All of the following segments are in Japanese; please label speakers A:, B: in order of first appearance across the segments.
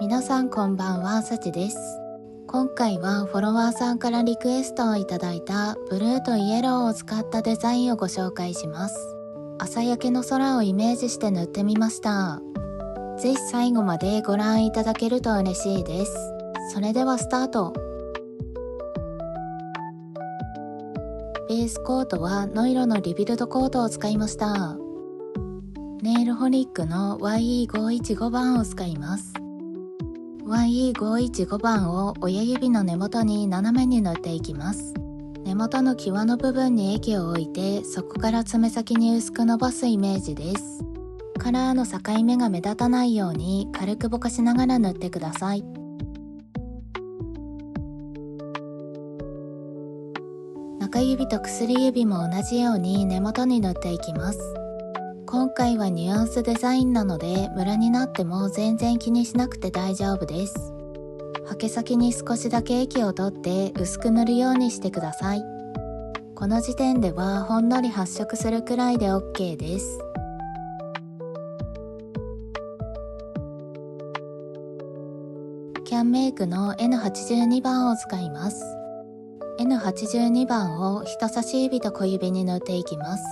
A: 皆さんこんばんは、さちです。今回はフォロワーさんからリクエストをいただいたブルーとイエローを使ったデザインをご紹介します。朝焼けの空をイメージして塗ってみました。ぜひ最後までご覧いただけると嬉しいです。それではスタート。ベースコートはノイロのリビルドコートを使いました。ネイルホニックの YE515 番を使います。YE515 番を親指の根元に斜めに塗っていきます。根元の際の部分に液を置いて、そこから爪先に薄く伸ばすイメージです。カラーの境目が目立たないように軽くぼかしながら塗ってください。中指と薬指も同じように根元に塗っていきます。今回はニュアンスデザインなのでムラになっても全然気にしなくて大丈夫です。ハケ先に少しだけ液を取って薄く塗るようにしてください。この時点ではほんのり発色するくらいで OK です。キャンメイクの N82 番を使います。N82 番を人差し指と小指に塗っていきます。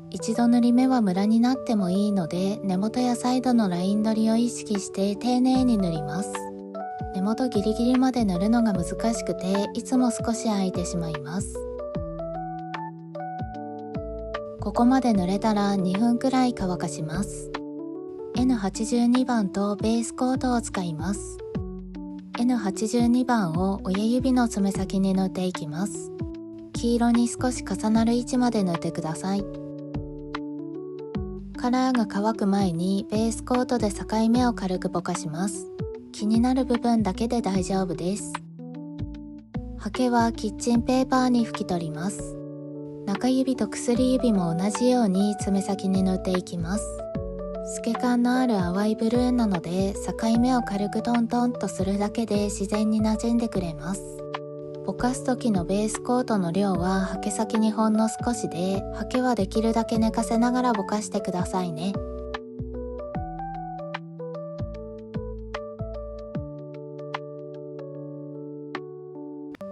A: 一度塗り目はムラになってもいいので、根元やサイドのライン取りを意識して丁寧に塗ります。根元ギリギリまで塗るのが難しくて、いつも少し空いてしまいます。ここまで塗れたら2分くらい乾かします。N82 番とベースコートを使います。N82 番を親指の爪先に塗っていきます。黄色に少し重なる位置まで塗ってください。カラーが乾く前にベースコートで境目を軽くぼかします。気になる部分だけで大丈夫です。ハケはキッチンペーパーに拭き取ります。中指と薬指も同じように爪先に塗っていきます。透け感のある淡いブルーなので、境目を軽くトントンとするだけで自然に馴染んでくれます。ぼかす時のベースコートの量はハケ先にほんの少しで、ハケはできるだけ寝かせながらぼかしてくださいね。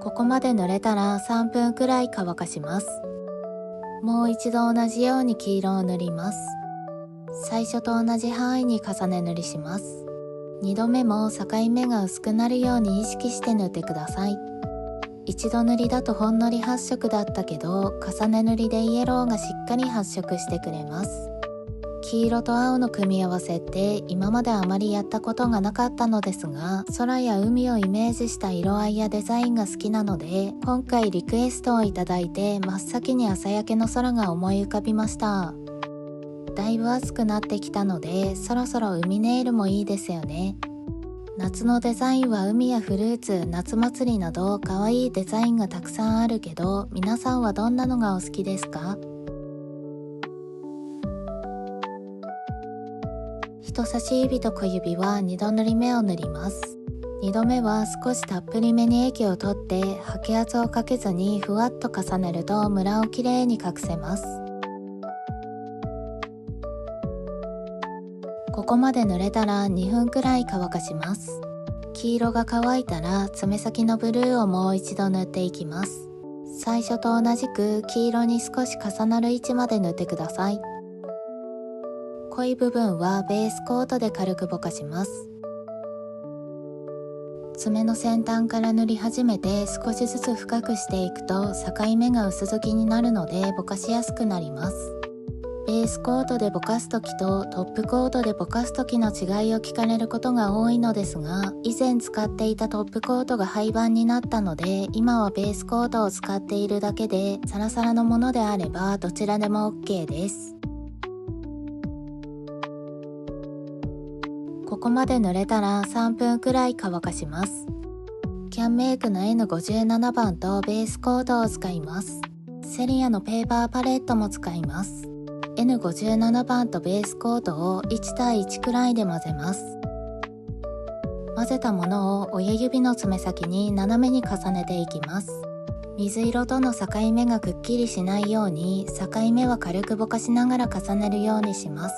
A: ここまで塗れたら3分くらい乾かします。もう一度同じように黄色を塗ります。最初と同じ範囲に重ね塗りします。2度目も境目が薄くなるように意識して塗ってください。一度塗りだとほんのり発色だったけど、重ね塗りでイエローがしっかり発色してくれます。黄色と青の組み合わせって今まであまりやったことがなかったのですが、空や海をイメージした色合いやデザインが好きなので、今回リクエストをいただいて真っ先に朝焼けの空が思い浮かびました。だいぶ暑くなってきたので、そろそろ海ネイルもいいですよね。夏のデザインは海やフルーツ、夏祭りなど可愛いデザインがたくさんあるけど、皆さんはどんなのがお好きですか？人差し指と小指は2度塗り目を塗ります。2度目は少したっぷりめに液を取って、ハケ圧をかけずにふわっと重ねるとムラをきれいに隠せます。ここまで塗れたら2分くらい乾かします。黄色が乾いたら爪先のブルーをもう一度塗っていきます。最初と同じく黄色に少し重なる位置まで塗ってください。濃い部分はベースコートで軽くぼかします。爪の先端から塗り始めて少しずつ深くしていくと境目が薄付きになるのでぼかしやすくなります。ベースコートでぼかすときとトップコートでぼかすときの違いを聞かれることが多いのですが、以前使っていたトップコートが廃盤になったので、今はベースコートを使っているだけで、サラサラのものであればどちらでも OK です。ここまで塗れたら3分くらい乾かします。キャンメイクの N57 番とベースコートを使います。セリアのペーパーパレットも使います。N57 番とベースコートを1対1くらいで混ぜます。混ぜたものを親指の爪先に斜めに重ねていきます。水色との境目がくっきりしないように境目は軽くぼかしながら重ねるようにします。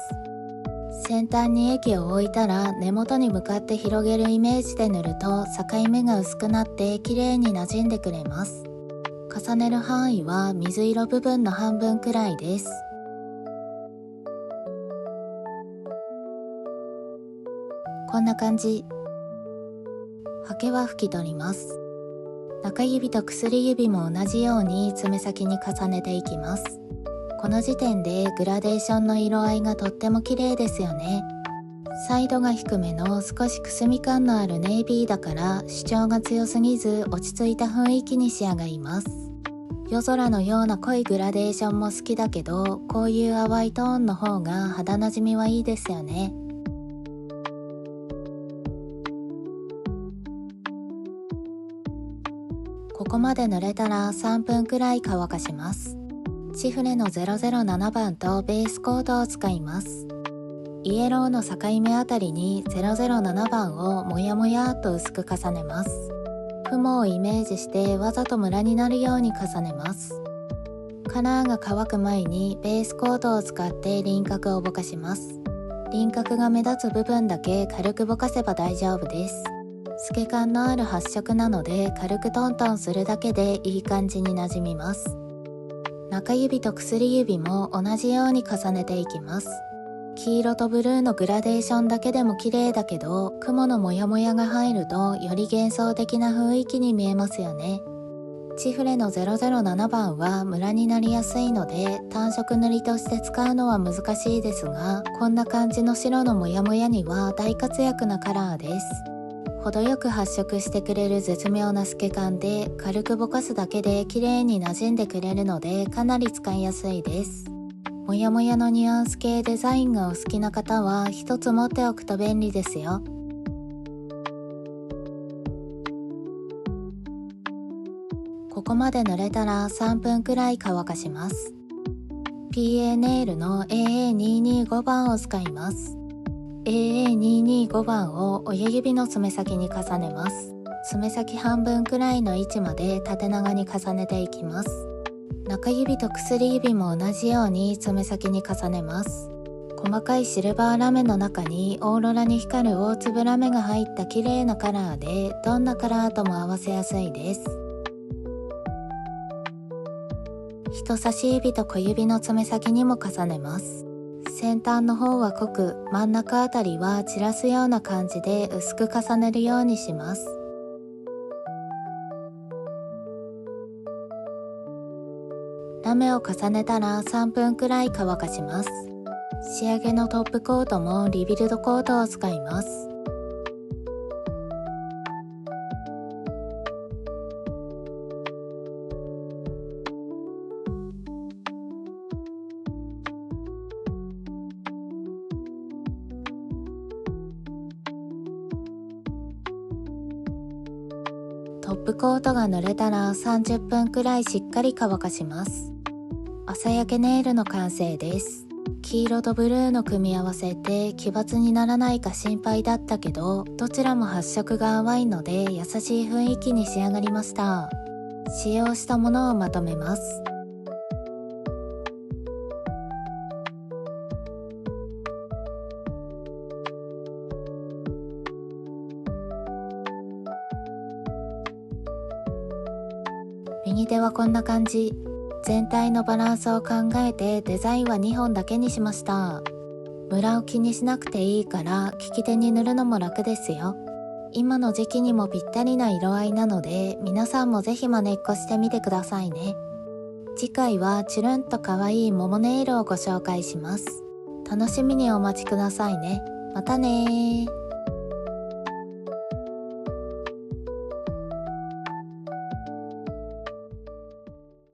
A: 先端に液を置いたら根元に向かって広げるイメージで塗ると境目が薄くなって綺麗に馴染んでくれます。重ねる範囲は水色部分の半分くらいです。こんな感じ。ハケは拭き取ります。中指と薬指も同じように爪先に重ねていきます。この時点でグラデーションの色合いがとっても綺麗ですよね。サイドが低めの少しくすみ感のあるネイビーだから主張が強すぎず落ち着いた雰囲気に仕上がります。夜空のような濃いグラデーションも好きだけど、こういう淡いトーンの方が肌なじみはいいですよね。ここまで塗れたら3分くらい乾かします。チフレの007番とベースコートを使います。イエローの境目あたりに007番をもやもやっと薄く重ねます。雲をイメージしてわざとムラになるように重ねます。カラーが乾く前にベースコートを使って輪郭をぼかします。輪郭が目立つ部分だけ軽くぼかせば大丈夫です。透け感のある発色なので軽くトントンするだけでいい感じになじみます。中指と薬指も同じように重ねていきます。黄色とブルーのグラデーションだけでも綺麗だけど、雲のモヤモヤが入るとより幻想的な雰囲気に見えますよね。チフレの007番はムラになりやすいので単色塗りとして使うのは難しいですが、こんな感じの白のモヤモヤには大活躍なカラーです。程よく発色してくれる絶妙な透け感で軽くぼかすだけで綺麗に馴染んでくれるのでかなり使いやすいです。もやもやのニュアンス系デザインがお好きな方は一つ持っておくと便利ですよ。ここまで塗れたら3分くらい乾かします。PA ネイルの AA225 番を使います。AA225 番を親指の爪先に重ねます。爪先半分くらいの位置まで縦長に重ねていきます。中指と薬指も同じように爪先に重ねます。細かいシルバーラメの中にオーロラに光る大粒ラメが入った綺麗なカラーで、どんなカラーとも合わせやすいです。人差し指と小指の爪先にも重ねます。先端の方は濃く、真ん中あたりは散らすような感じで薄く重ねるようにします。ラメを重ねたら3分くらい乾かします。仕上げのトップコートもリビルドコートを使います。トップコートが塗れたら30分くらいしっかり乾かします。朝焼けネイルの完成です。黄色とブルーの組み合わせって奇抜にならないか心配だったけど、どちらも発色が淡いので優しい雰囲気に仕上がりました。使用したものをまとめます。右手はこんな感じ。全体のバランスを考えてデザインは2本だけにしました。ムラを気にしなくていいから利き手に塗るのも楽ですよ。今の時期にもぴったりな色合いなので皆さんもぜひ真似っこしてみてくださいね。次回はチュルンと可愛い桃ネイルをご紹介します。楽しみにお待ちくださいね。またねー。